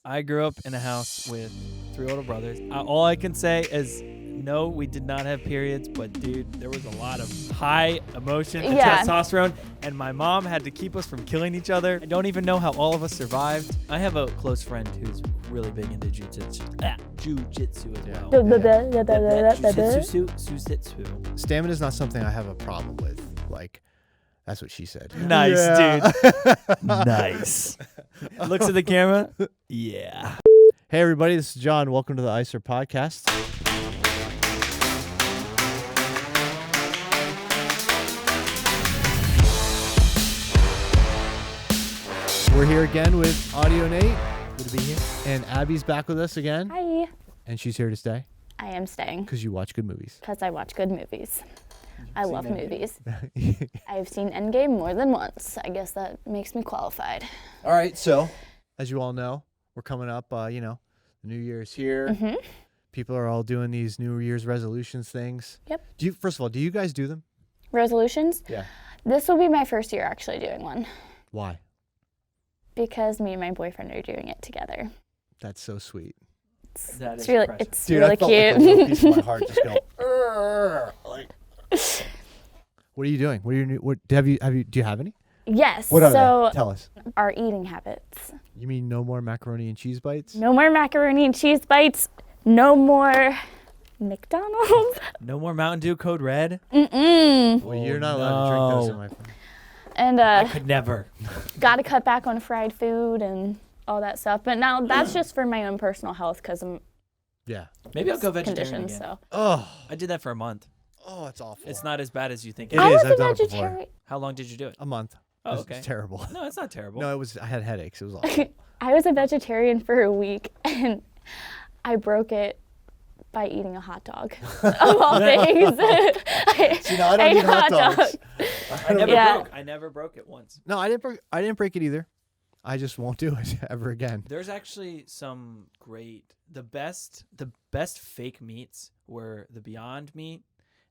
I grew up in a house with 3 older brothers. All I can say is, no, we did not have periods, but dude, there was a lot of high emotion and testosterone, and my mom had to keep us from killing each other. I don't even know how all of us survived. I have a close friend who's really big into jujitsu as well. Jujitsu. Stamina is not something I have a problem with. Like, that's what she said. Nice, dude. Nice. Looks at the camera. Yeah. Hey, everybody. This is John. Welcome to the Aesir podcast. We're here again with Audio Nate. Good to be here. And Abby's back with us again. Hi. And she's here to stay. I am staying. Because you watch good movies. Because I watch good movies. I love movies. I've seen Endgame more than once. I guess that makes me qualified. All right. So, as you all know, we're coming up, the New Year's here. Mm-hmm. People are all doing these New Year's resolutions things. Yep. First of all, do you guys do them? Resolutions? Yeah. This will be my first year actually doing one. Why? Because me and my boyfriend are doing it together. That's so sweet. That is really, impressive. it's Dude, really I felt cute. like a little piece of my heart just go. What are you doing? What are your new? Do you have any? Yes. What are so they? Tell us. our eating habits. You mean no more macaroni and cheese bites? No more macaroni and cheese bites. No more McDonald's. No more Mountain Dew Code Red. Mm-mm. Well, you're not allowed to drink those in my phone. And I could never. got to cut back on fried food and all that stuff. But now that's just for my own personal health because I'm Maybe I'll go vegetarian again. So. Oh, I did that for a month. oh, it's awful. It's not as bad as you think. It I is. was I've a done it before. vegetarian. How long did you do it? A month. Oh, It's okay. terrible. No, it's not terrible. No, I had headaches. It was awful. I was a vegetarian for a week and I broke it by eating a hot dog. Of all things. See, now I don't eat hot dogs. I never broke it once. No, I didn't break it either. I just won't do it ever again. There's actually some great. The best fake meats were the Beyond Meat,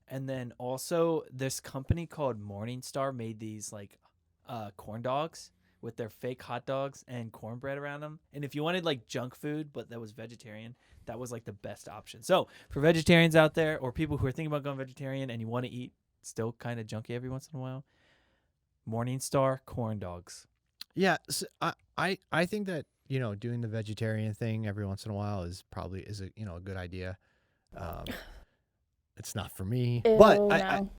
and then also this company called Morningstar made these like corn dogs with their fake hot dogs and cornbread around them. And if you wanted like junk food but that was vegetarian, that was like the best option. So for vegetarians out there or people who are thinking about going vegetarian and you want to eat still kind of junky every once in a while, Morningstar corn dogs. Yeah, so I think that doing the vegetarian thing every once in a while is a good idea. It's not for me, but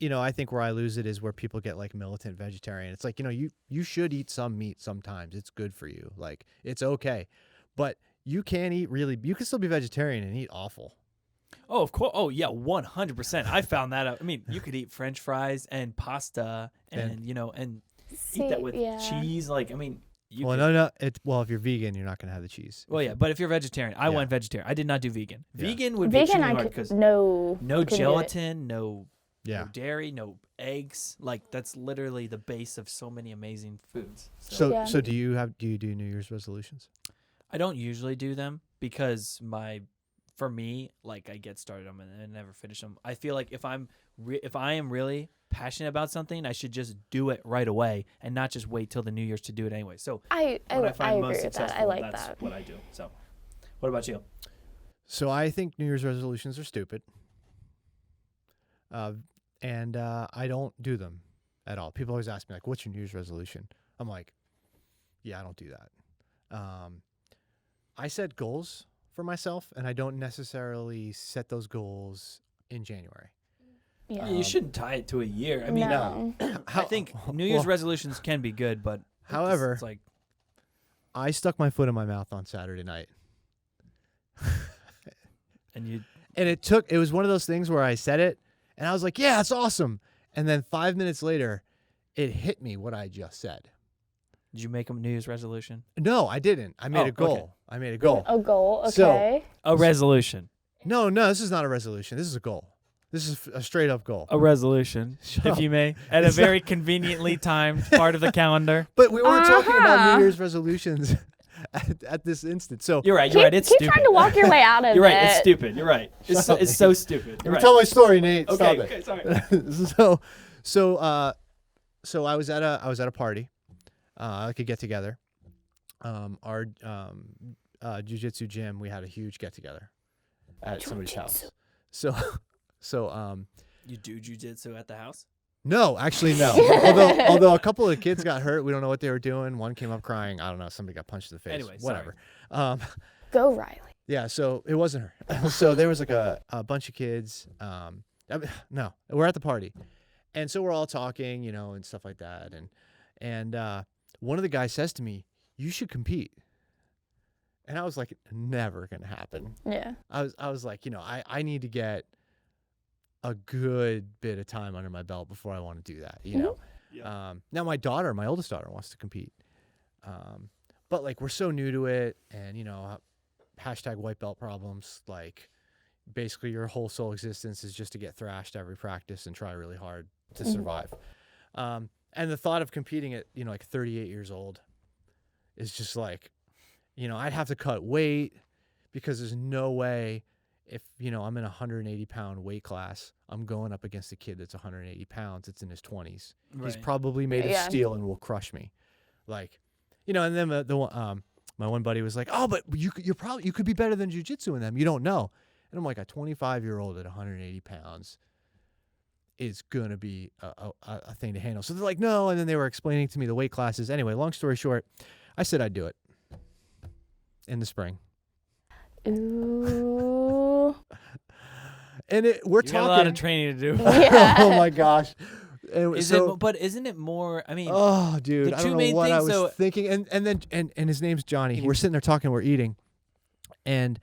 no. I think where I lose it is where people get like militant vegetarian. It's like you should eat some meat sometimes. It's good for you. Like it's okay, but you can still be vegetarian and eat awful. Oh, of course. Oh, yeah, 100%. I found that out. I mean, you could eat French fries and pasta and eat that with cheese. Like, I mean, no. If you're vegan, you're not gonna have the cheese. Well, yeah, but if you're vegetarian, I went vegetarian. I did not do vegan. Vegan would be extremely hard because no gelatin, no dairy, no eggs. Like that's literally the base of so many amazing foods. So do you do New Year's resolutions? I don't usually do them because for me, like I get started on them and I never finish them. I feel like if I am really passionate about something, I should just do it right away and not just wait till the New Year's to do it anyway. So I agree with that. I like that's that. what I do. So what about you? So I think New Year's resolutions are stupid. And I don't do them at all. People always ask me like, what's your New Year's resolution? I'm like, yeah, I don't do that. I set goals for myself and I don't necessarily set those goals in January. Yeah. You shouldn't tie it to a year. I mean, no. I think New Year's resolutions can be good, but however, it's like I stuck my foot in my mouth on Saturday night. and it was one of those things where I said it and I was like, yeah, it's awesome. And then 5 minutes later, it hit me what I just said. Did you make a New Year's resolution? No, I didn't. I made a goal. Okay. I made a goal. A goal, okay. A resolution. No, this is not a resolution. This is a goal. This is a straight up goal. A resolution, if you may, at a very conveniently timed part of the calendar. But we weren't talking about New Year's resolutions at this instant. So you're right. It's keep stupid. trying to walk your way out of it. You're right. It's stupid. You're right. It's so stupid. You're right. Tell my story, Nate. Okay. Stop it. Okay. Sorry. So I was at a party, like a get together. jiu-jitsu gym, we had a huge get together at somebody's house. So You do jujitsu at the house? no, actually no. although a couple of kids got hurt, we don't know what they were doing. One came up crying. I don't know. Somebody got punched in the face. Anyway, whatever. Go Riley. Yeah, so it wasn't her. So there was like a bunch of kids. No, we're at the party, and so we're all talking, and stuff like that. And one of the guys says to me, "You should compete." And I was like, "Never gonna happen." Yeah. I was like, I need to get a good bit of time under my belt before I want to do that. Yeah. Now my oldest daughter, wants to compete, but like we're so new to it, and hashtag white belt problems. Like, basically, your whole sole existence is just to get thrashed every practice and try really hard to survive. And the thought of competing at, like 38 years old is just like, I'd have to cut weight because there's no way if, I'm in a 180-pound weight class, I'm going up against a kid that's 180 pounds. It's in his 20s. Right. He's probably made of steel and will crush me. Like, and then my one buddy was like, "Oh, but you could be better than jiu-jitsu in them. You don't know." And I'm like, a 25-year-old at 180 pounds is going to be a thing to handle. So they're like, "No." And then they were explaining to me the weight classes. Anyway, long story short, I said I'd do it in the spring. Ooh. And we're You talking. got a lot of training to do. Yeah. Oh my gosh. And But isn't it more? I mean, oh, dude, the I two don't know main what I things, was thinking. And his name's Johnny. We're sitting there talking. We're eating, and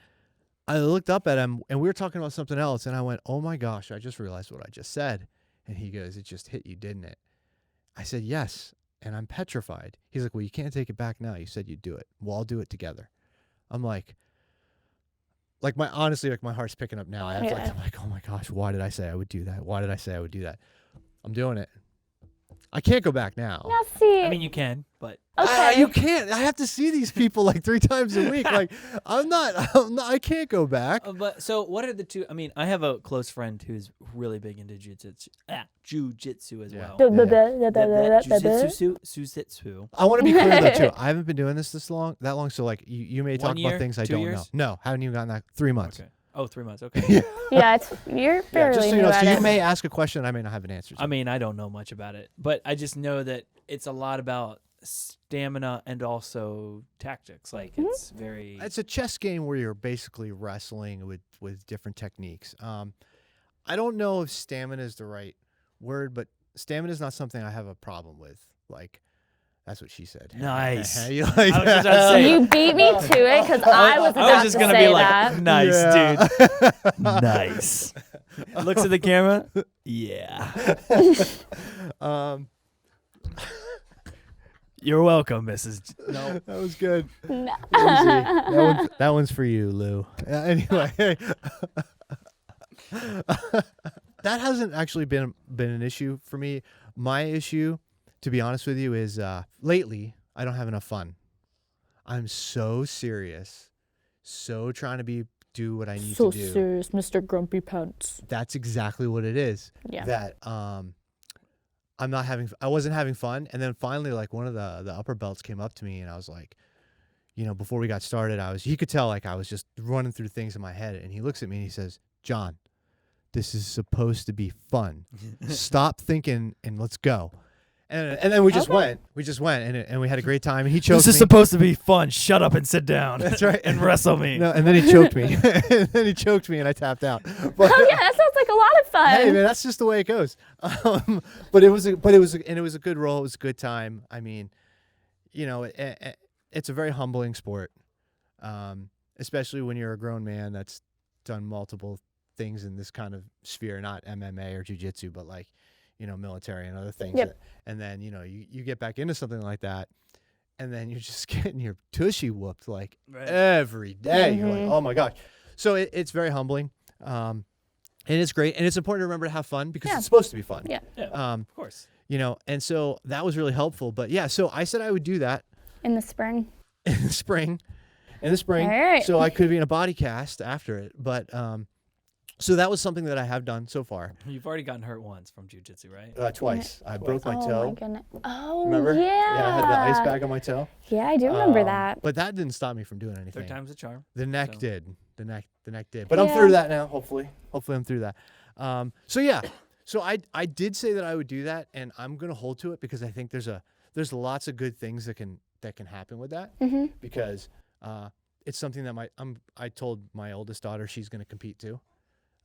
I looked up at him, and we were talking about something else. And I went, "Oh my gosh, I just realized what I just said." And he goes, "It just hit you, didn't it?" I said, "Yes." And I'm petrified. He's like, "Well, you can't take it back now. You said you'd do it. Well, I'll do it together." I'm like my heart's picking up now. I'm like, "Oh my gosh, why did I say I would do that? Why did I say I would do that?" I'm doing it. I can't go back now. Now see. I mean, you can, but Okay. You can't. I have to see these people like 3 times a week. Like, I can't go back. but so what are the two? I mean, I have a close friend who's really big into jujitsu as Yeah. well. Jujitsu. Jujitsu. I want to be clear though too. I haven't been doing this that long. So like, you may 1 talk year, about things I 2 don't years? know. No, haven't even gotten that. 3 months. Okay. Oh, 3 months. Okay. Yeah, you're fairly Just so new you know, at so you it. may ask a question I may not have an answer to. I mean, I don't know much about it, but I just know that it's a lot about stamina and also tactics. Like it's very. It's a chess game where you're basically wrestling with different techniques. I don't know if stamina is the right word, but stamina is not something I have a problem with. Like, that's what she said. Nice. You like I was just that? about to say. You beat me to it because I was about just to gonna say be like, that. nice, Yeah. dude. Nice. Looks at the camera. Yeah. You're welcome, Mrs. No. That was good. No. That one's for you, Lou. Anyway, that hasn't actually been an issue for me. My issue, to be honest with you, is lately I don't have enough fun. I'm so serious, so trying to do what I need So to do. serious, Mr. Grumpy Pants. That's exactly what it is. Yeah. That I wasn't having fun, and then finally, like, one of the upper belts came up to me, and I was like, before we got started, he could tell like I was just running through things in my head, and he looks at me and he says, "John, this is supposed to be fun. Stop thinking and let's go." And then we just went. We just went, and we had a great time. And he choked This is me. supposed to be fun. Shut up and sit down. That's right. And wrestle me. No, and then he choked me. And then he choked me, and I tapped out. But, Oh yeah, that sounds like a lot of fun. hey man, that's just the way it goes. But it was a good role. It was a good time. I mean, it's a very humbling sport, especially when you're a grown man that's done multiple things in this kind of sphere, not MMA or jiu-jitsu, but like, military and other things. Yep. And then, you get back into something like that, and then you're just getting your tushy whooped like every day. You're like, oh my gosh. So it's very humbling. And it's great. And it's important to remember to have fun because it's supposed to be fun. Yeah. Of course. And so that was really helpful. But yeah, so I said I would do that In the spring. in the spring. All right. So I could be in a body cast after it. But So that was something that I have done so far. You've already gotten hurt once from jujitsu, right? Twice. I broke my Oh toe. my goodness. Oh Remember? yeah. Yeah, I had the ice bag on my toe. Yeah, I do remember that. But that didn't stop me from doing anything. Third time's a charm. The neck So. did. The neck did. But I'm through that now, hopefully. Hopefully I'm through that. So yeah. So I did say that I would do that, and I'm gonna hold to it because I think there's lots of good things that can happen with that. Mm-hmm. Because it's something that I told my oldest daughter she's gonna compete too.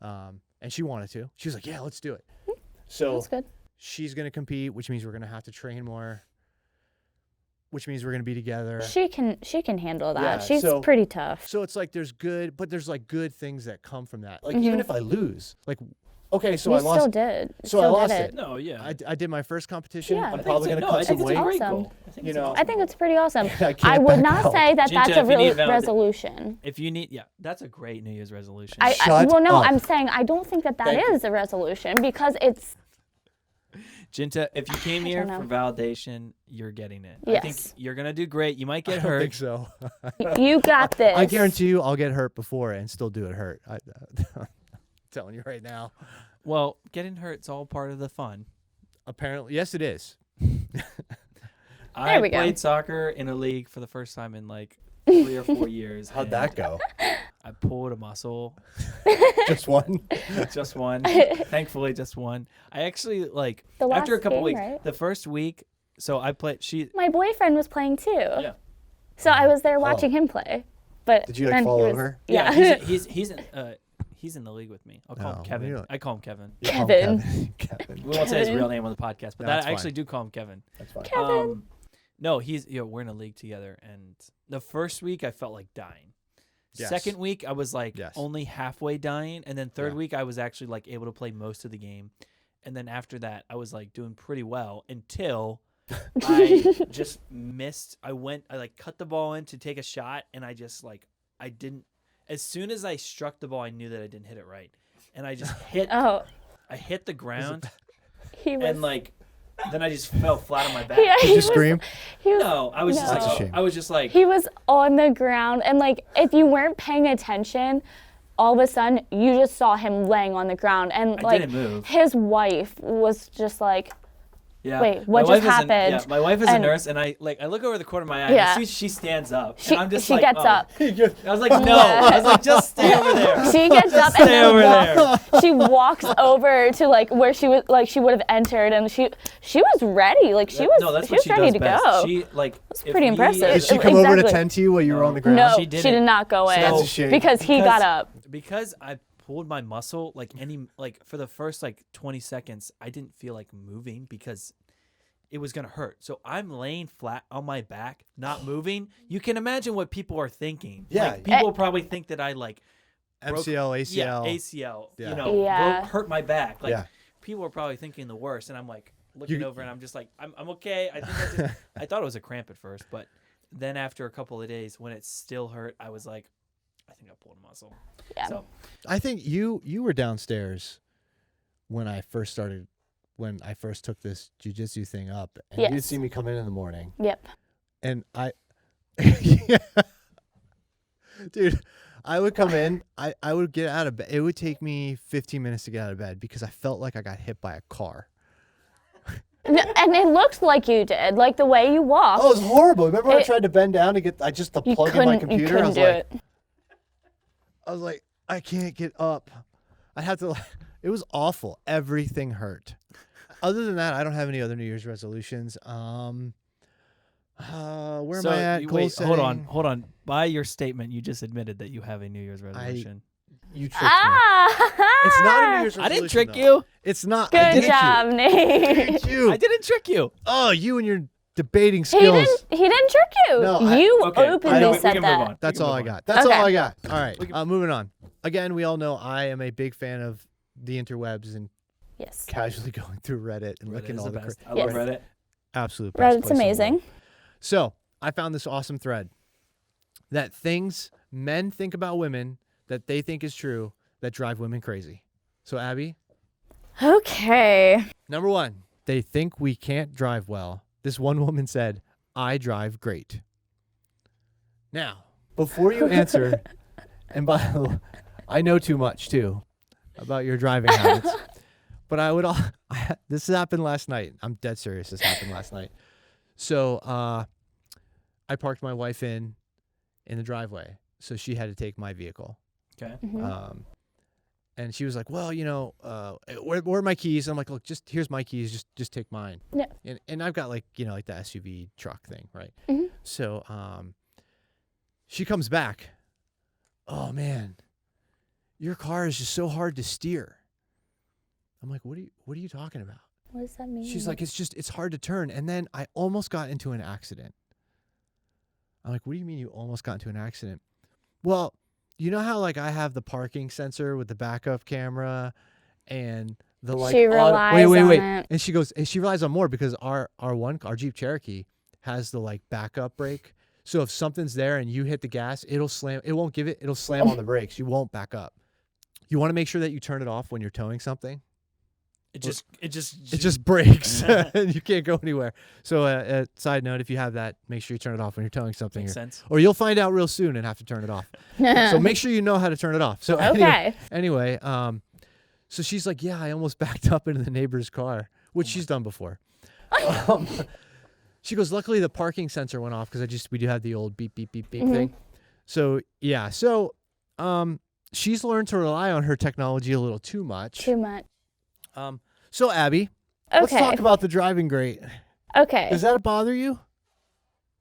And she wanted to. She was like, yeah, let's do it. So That's good. she's gonna compete, which means we're gonna have to train more. Which means we're gonna be together. She can handle that. Yeah, She's so- pretty tough. So it's like there's like good things that come from that. Like Mhm. even if I lose, like okay, so You I lost. still did. So I Still lost did it. No, yeah. I did my first competition. Yeah. I I'm think probably gonna cut I some think weight. it's a great Awesome. goal. I think You it's know, awesome. I think it's pretty awesome. I can't I would back not out. say that Jinja, that's a if you need real valid- resolution. If you need, yeah, that's a great New Year's resolution. Shut Well, no, up. I'm saying I don't think that Thank you. is a resolution because it's Jinta, if you came here don't for validation, you're getting it. I Yes. think you're gonna do great. You might I get don't hurt. think so. you got this. I guarantee you, I'll get hurt before and still do it hurt. I'm telling you right now. Well, getting hurt's all part of the fun. Apparently, yes, it is. I we go. played soccer in a league for the first time in like 3 or 4 years. How'd and that go? I pulled a muscle. Just one. Just one. Thankfully, just one. I actually like The after a last couple game, weeks. right? The first week, so I played. My boyfriend was playing too. Yeah. So I was there watching him play. But Did you like then fall he was- over? Yeah. He's in the league with me. I'll call him Oh, Kevin. really? I call him Kevin. You call him Kevin. Kevin. We won't say his Kevin. real name on the podcast, but No, that that's I actually fine. do call him Kevin. That's fine. Kevin. No, we're in a league together, and the first week I felt like dying. Yes. Second week I was like Yes. only halfway dying, and then third Yeah. week I was actually like able to play most of the game, and then after that I was like doing pretty well until I just missed. I like cut the ball in to take a shot, and I just like I didn't. As soon as I struck the ball, I knew that I didn't hit it right, and I just hit. Oh, I hit the ground, he was. and like then I just fell flat on my back. Yeah, Did he you was- scream? He was, No, I was just No. That's a like shame. I was just like he was on the ground, and like if you weren't paying attention, all of a sudden you just saw him laying on the ground, and I like didn't move. his wife was just like, Yeah. Wait, My what wife just is happened? Yeah, my wife is a And- nurse, and I look over the corner of my eye. Yeah. And she stands up. she, and I'm just she like, gets oh. up. I was like, no. I was like, just stay over there. She gets up and Stay then over there. she walks over to like where she was like she would have entered, and she was ready, like she was No, that's she what was she ready does to best. go. She like if pretty we- impressive. Did she come over to Exactly. tend to you while you were on the ground? No, she she didn't. did not go in. That's a shame. because he got up. Because I pulled my muscle like for the first like 20 seconds, I didn't feel like moving because it was gonna hurt. So I'm laying flat on my back, not moving. You can imagine what people are thinking. Yeah. Like, people probably think that I like broke- MCL, ACL. Yeah, ACL. Yeah. You know, Yeah. hurt my back. Like Yeah. people are probably thinking the worst, and I'm like looking You- over, and I'm just like, I'm okay. I think I thought it was a cramp at first, but then after a couple of days, when it still hurt, I was like, I think I pulled a muscle. Yeah. So I think you were downstairs when I first took this jujitsu thing up, and Yes. you'd see me come in the morning, Yep. and yeah. Dude, I would come in, I would get out of bed. It would take me 15 minutes to get out of bed because I felt like I got hit by a car. And it looked like you did, like the way you walked. Oh, it was horrible. Remember when I It- tried to bend down to get to you plug in my couldn't, computer? you couldn't I was do like, it. I was like, I can't get up. I had to. It was awful. Everything hurt. Other than that, I don't have any other New Year's resolutions. Where am I at? Goal wait, setting. hold on. By your statement, you just admitted that you have a New Year's resolution. You tricked me. Ah! It's not a New Year's resolution. I didn't trick though. you. It's not. I Good did job, You. Nate. Tricked you. I didn't trick you. Oh, you and your debating He skills. didn't trick you. No, I- you Okay, openly we said can that. move on. That's We can all move I on. got. That's Okay. all I got. All right. We can- Moving on. Again, we all know I am a big fan of the interwebs and Yes. casually going through Reddit and Reddit looking is all the the best. I Yes. love Reddit. absolute best Reddit's place in the amazing. world. So I found this awesome thread that things men think about women that they think is true that drive women crazy. So Abby, Okay. number one, they think we can't drive well. This one woman said, "I drive great." Now, before you answer, and by the way, I know too much too. about your driving habits. But I would this happened last night. I'm dead serious. This happened last night. So I parked my wife in the driveway, so she had to take my vehicle. Okay. And she was like, "Well, where are my keys?" I'm like, "Look, here's my keys. Just take mine." Yeah. And I've got like the SUV truck thing, right? So she comes back. "Oh man, your car is just so hard to steer." I'm like, "What are you talking about?" What does that mean? She's like, it's hard to turn. And then I almost got into an accident. I'm like, "What do you mean you almost got into an accident?" "Well, you know how like I have the parking sensor with the backup camera and the like." She relies wait. on it. And she goes, and she relies on more because our Jeep Cherokee has the like backup brake. So if something's there and you hit the gas, it'll slam. It won't give it. It'll slam on the brakes. You won't back up. You want to make sure that you turn it off when you're towing something. It just breaks and you can't go anywhere. So side note, if you have that, make sure you turn it off when you're towing something. Makes sense. Or you'll find out real soon and have to turn it off. So make sure you know how to turn it off. So Okay. anyway, so she's like, "Yeah, I almost backed up into the neighbor's car," which she's done before. She goes, "Luckily the parking sensor went off because we do have the old beep, beep, beep, beep thing." So yeah, she's learned to rely on her technology a little too much. Too much. So Abby, Okay. let's talk about the driving grate. Okay. Does that bother you?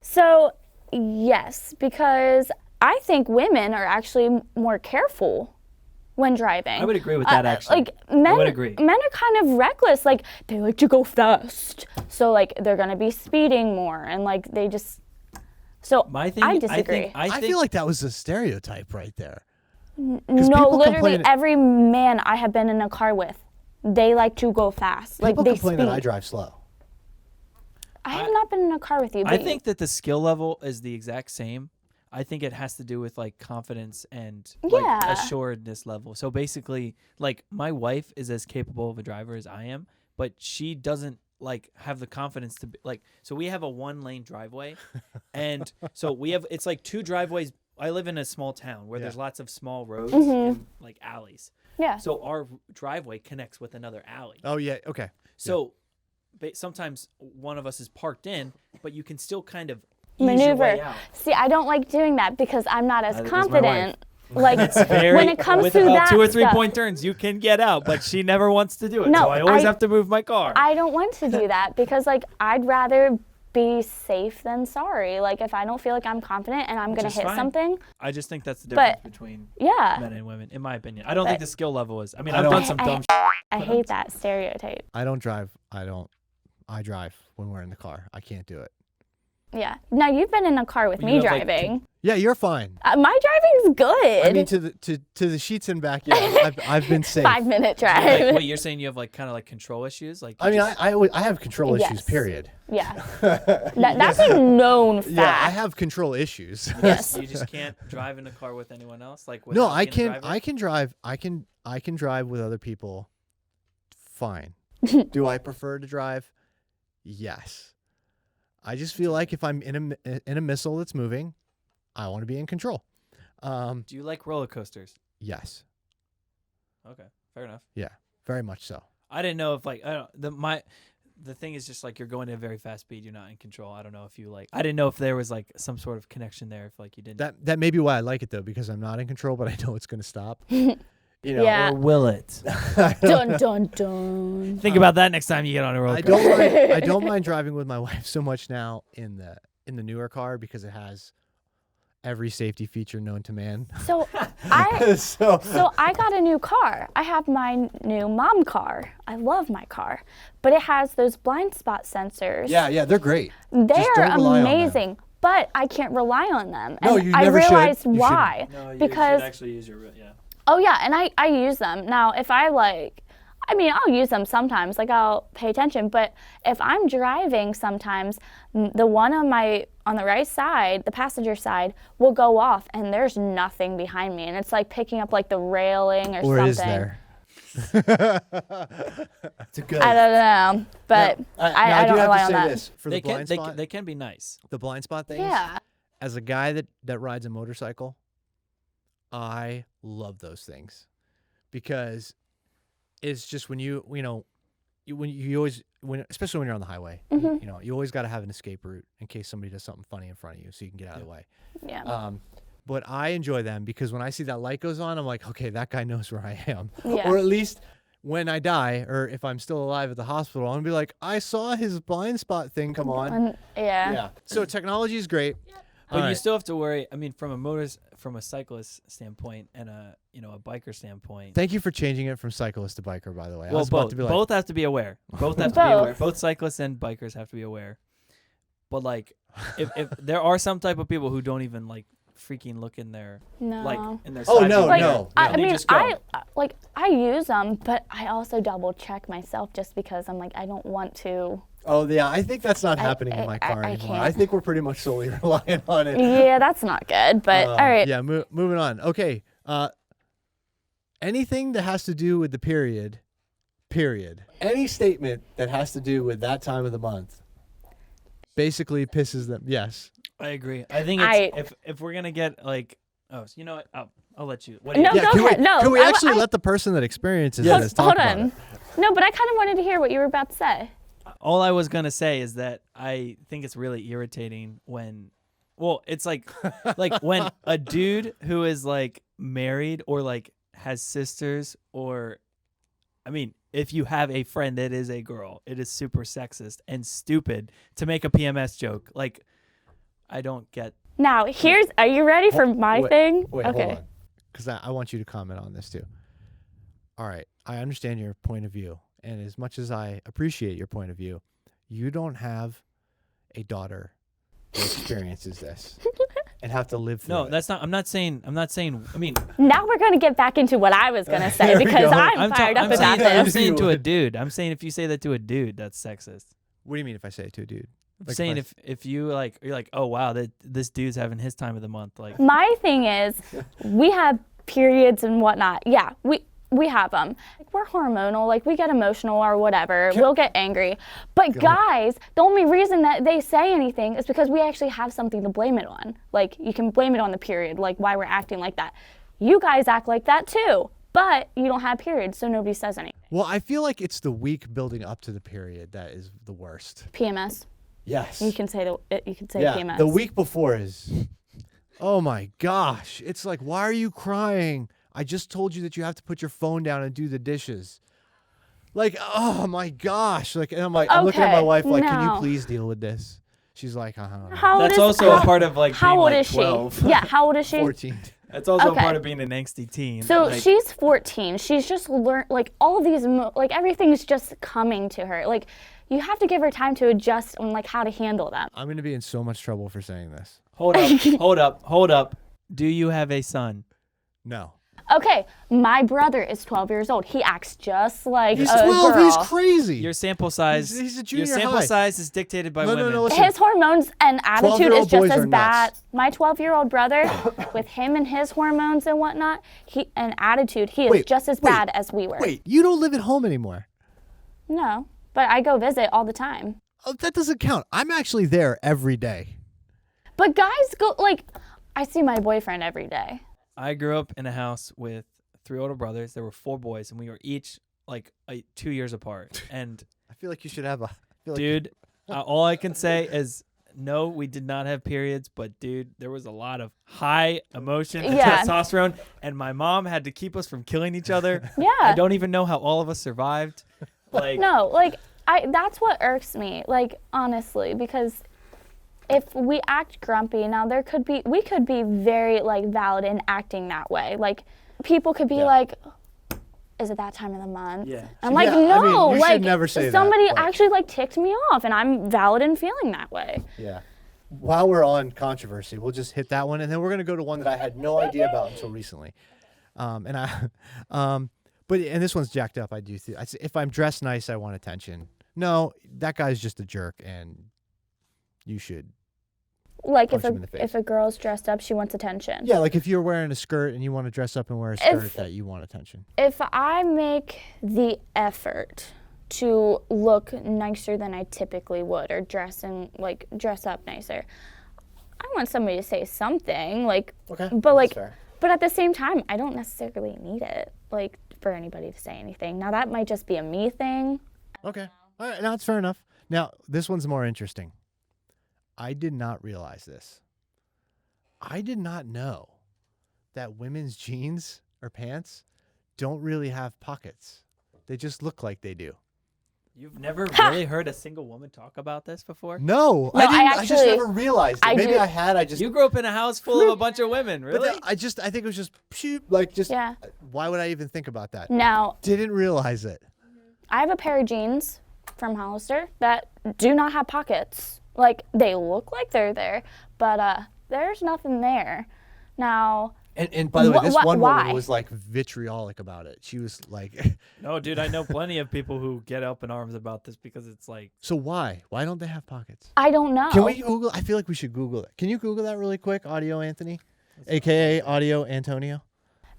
So, yes, because I think women are actually more careful when driving. I would agree with that, actually. Like men, I would agree. Men are kind of reckless. Like they like to go fast, so like they're gonna be speeding more, and like they just. So My thing, I disagree. I feel like that was a stereotype right there. No, people literally complain- every man I have been in a car with, they like to go fast. People like they complain speed. that I drive slow. I have not been in a car with you. I But think that the skill level is the exact same. I think it has to do with like confidence and like Yeah. assuredness level. So basically, like my wife is as capable of a driver as I am, but she doesn't like have the confidence to be like. So we have a 1-lane driveway, and so we have it's like 2 driveways. I live in a small town where there's lots of small roads and like alleys. Yeah. So our driveway connects with another alley. Oh yeah, okay. So sometimes one of us is parked in, but you can still kind of ease your Maneuver. way out. See, I don't like doing that because I'm not as Neither does my confident. Like Very, when it comes with to about that 2 or 3 stuff, point turns, you can get out, but she never wants to do it. No, so I always I- have to move my car. I don't want to do that because like I'd rather be safe than sorry. Like if I don't feel like I'm confident and I'm gonna is hit fine. something, I just think that's the difference But- between yeah. men and women, in my opinion. I don't think But- the skill level is. I mean, I I've don't- done some dumb. I hate that stereotype. I don't drive. I drive when we're in the car. I can't do it. Yeah. Now you've been in a car with You me have, like, driving. Yeah, you're fine. My driving's good. I mean, to the sheets and back. Yeah, I've been safe. 5-minute Like, drive. wait, you're saying you have like kind of like control issues? Like I mean, just- I have control issues. Yes. Period. Yeah. That's a known fact. Yeah, I have control issues. Yes. you just can't drive in a car with anyone else. Like No, without I being a can. driver? I can drive. I can drive with other people. Fine. Do I prefer to drive? Yes. I just feel like if I'm in a missile that's moving, I want to be in control. Do you like roller coasters? Yes. Okay, fair enough. Yeah. Very much so. I didn't know if like I don't the thing is just like you're going at a very fast speed. You're not in control. I don't know if you like. I didn't know if there was like some sort of connection there. If like you didn't. That may be why I like it though, because I'm not in control, but I know it's going to stop. You know. Yeah. Or will it? Dun dun dun. Think about that next time you get on a roller I coaster. don't. I don't mind driving with my wife so much now in the newer car because it has every safety feature known to man. So I so So I got a new car. I have my new mom car. I love my car, but it has those blind spot sensors. yeah, they're great. They Just are don't rely on them. amazing, but I can't rely on them. No, and you I never should. realized You shouldn't. why. Because actually use your yeah. oh yeah, and I use them. Now if I'll use them sometimes, like I'll pay attention, but if I'm driving sometimes, the one on the right side, the passenger side, will go off and there's nothing behind me and it's like picking up like the railing or something. Or is there? It's a good. I don't know, but I do don't have rely to on say that. this for the blind spot. They can be nice. The blind spot things. Yeah. As a guy that rides a motorcycle, I love those things because is just when you know, especially when you're on the highway, Mm-hmm. you know, you always got to have an escape route in case somebody does something funny in front of you, so you can get out of the way. Yeah. But I enjoy them because when I see that light goes on, I'm like, okay, that guy knows where I am, Yeah. or at least when I die, or if I'm still alive at the hospital, I'm gonna be like, I saw his blind spot thing come on. Yeah. So technology is great. But you Alright. still have to worry. I mean, from a cyclist standpoint and a biker standpoint. Thank you for changing it from cyclist to biker, by the way. I Well, was about both to be like, both have to be aware. Both have to be aware. Both. Both cyclists and bikers have to be aware. But like, if there are some type of people who don't even like freaking look in their No. in their Oh, side no, view Like, mirror, I and they mean, just go. I use them, but I also double check myself just because I'm like, I don't want to. oh yeah, I think that's not happening in my car I anymore. can't. I think we're pretty much solely relying on it. Yeah, that's not good. But all right. Yeah, moving on. Okay. Anything that has to do with the period. Any statement that has to do with that time of the month basically pisses them. Yes. I agree. I think it's, if we're gonna get like, you know what? I'll let you. What do you No, think? go ahead. No, Can we I- actually I- let the person that experiences Hold, this talk hold about on. it? No, but I kind of wanted to hear what you were about to say. All I was gonna say is that I think it's really irritating when, it's like when a dude who is like married or like has sisters, or, I mean, if you have a friend that is a girl, it is super sexist and stupid to make a PMS joke. Like, I don't get. Now, are you ready for my Wait, thing? Wait, okay. hold on. Because I want you to comment on this too. All right. I understand your point of view. And as much as I appreciate your point of view, you don't have a daughter who experiences this and have to live through No, it. that's not. I'm not saying. I mean, Now we're going to get back into what I was going to say There we because go. I'm fired up I'm about saying, I'm this. saying to a would. dude. I'm saying if you say that to a dude, that's sexist. What do you mean if I say it to a dude? I'm Like saying if if you like, you're like, oh wow, that this dude's having his time of the month. Like, My thing is, we have periods and whatnot. Yeah, we have them. Like, we're hormonal. Like, we get emotional or whatever. We'll get angry. But guys, the only reason that they say anything is because we actually have something to blame it on. Like, you can blame it on the period, like why we're acting like that. You guys act like that too, but you don't have periods, so nobody says anything. Well, I feel like it's the week building up to the period that is the worst. PMS. Yes. You can say yeah. PMS. The week before is, oh my gosh. It's like, why are you crying? I just told you that you have to put your phone down and do the dishes. Like, oh my gosh. Like, and I'm like, I'm looking at my Okay, wife like, can you no. please deal with this? She's like, How old that's is- also a how- part of like How being old like is 12. she? Yeah, how old is she? 14. That's also Okay. a part of being an angsty teen. So like, she's 14. She's just learned, like, all of these, like, everything's just coming to her. Like, you have to give her time to adjust on, like, how to handle them. I'm going to be in so much trouble for saying this. hold up. Do you have a son? No. Okay, my brother is 12 years old. He acts just like He's a 12. girl. He's crazy. Your sample size. He's a your junior sample high. size is dictated by No, no, women. no, listen. His hormones and attitude 12-year-old is just boys as are bad. nuts. My 12-year-old brother, with him and his hormones and whatnot, and attitude, he is Wait, just as wait, bad as we were. Wait, you don't live at home anymore. No, but I go visit all the time. Oh, that doesn't count. I'm actually there every day. But guys go, like, I see my boyfriend every day. I grew up in a house with 3 older brothers. There were 4 boys, and we were each like 2 years apart. And I feel like you should have a. I feel like dude, all I can say is no, we did not have periods, but dude, there was a lot of high emotion and Yeah. testosterone, and my mom had to keep us from killing each other. Yeah. I don't even know how all of us survived. Like, No, like, that's what irks me, like, honestly, because if we act grumpy, now we could be very, like, valid in acting that way. Like, people could be like, is it that time of the month? Yeah. I'm like, Yeah, I mean, no, you should like, never say that, somebody but- actually, like, ticked me off, and I'm valid in feeling that way. Yeah. While we're on controversy, we'll just hit that one, and then we're gonna go to one that I had no idea about until recently. But this one's jacked up. I do. If I'm dressed nice, I want attention. No, that guy's just a jerk, and you should. Like, Punch him in the face. if a girl's dressed up, she wants attention. Yeah, like if you're wearing a skirt and you want to dress up and wear a skirt, If- that you want attention. If I make the effort to look nicer than I typically would, or dress up nicer, I want somebody to say something, like, Okay. but like, but at the same time, I don't necessarily need it. Like, for anybody to say anything. Now that might just be a me thing. Okay. All right. Now it's fair enough. Now, this one's more interesting. I did not realize this. I did not know that women's jeans or pants don't really have pockets. They just look like they do. You've never really heard a single woman talk about this before? No, I didn't. I just never realized it. Maybe I had. I just. You grew up in a house full of a bunch of women, really? But I think it was just like just. Yeah. Why would I even think about that? Now, Didn't realize it. I have a pair of jeans from Hollister that do not have pockets. Like, they look like they're there, but there's nothing there. Now, And by the way, this one why? woman was like vitriolic about it. She was like, No, dude, I know plenty of people who get up in arms about this because it's like, so why? Why don't they have pockets? I don't know. Can we Google? I feel like we should Google it. Can you Google that really quick? Audio Anthony, AKA Audio Antonio.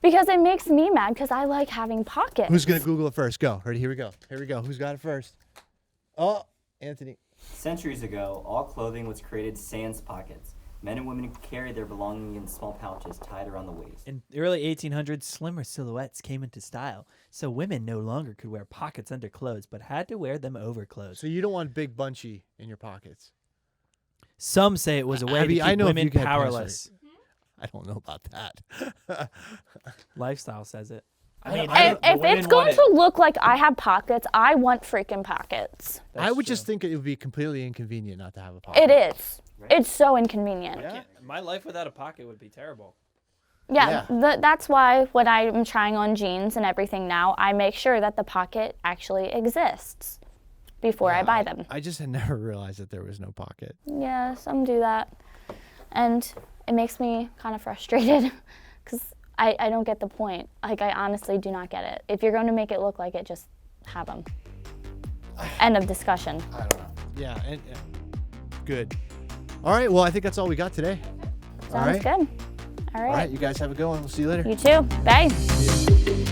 Because it makes me mad because I like having pockets. Who's going to Google it first? Go. Ready? Here we go. Here we go. Who's got it first? Oh, Anthony. Centuries ago, all clothing was created sans pockets. Men and women carried their belongings in small pouches tied around the waist. in the early 1800s, slimmer silhouettes came into style, so women no longer could wear pockets under clothes, but had to wear them over clothes. So you don't want big bunchy in your pockets. Some say it was a way to Abby, keep I know if women you get powerless. I don't know about that. Lifestyle says it. If it's going to look like I have pockets, I want freaking pockets. I would just think it would be completely inconvenient not to have a pocket. It is. It's so inconvenient. My life without a pocket would be terrible. Yeah, that's why when I'm trying on jeans and everything now, I make sure that the pocket actually exists before I buy them. I just had never realized that there was no pocket. Yeah, some do that. And it makes me kind of frustrated because I don't get the point. Like, I honestly do not get it. If you're going to make it look like it, just have them. End of discussion. I don't know. Yeah, good. All right, well, I think that's all we got today. Sounds good. All right. All right, you guys have a good one. We'll see you later. You too. Bye.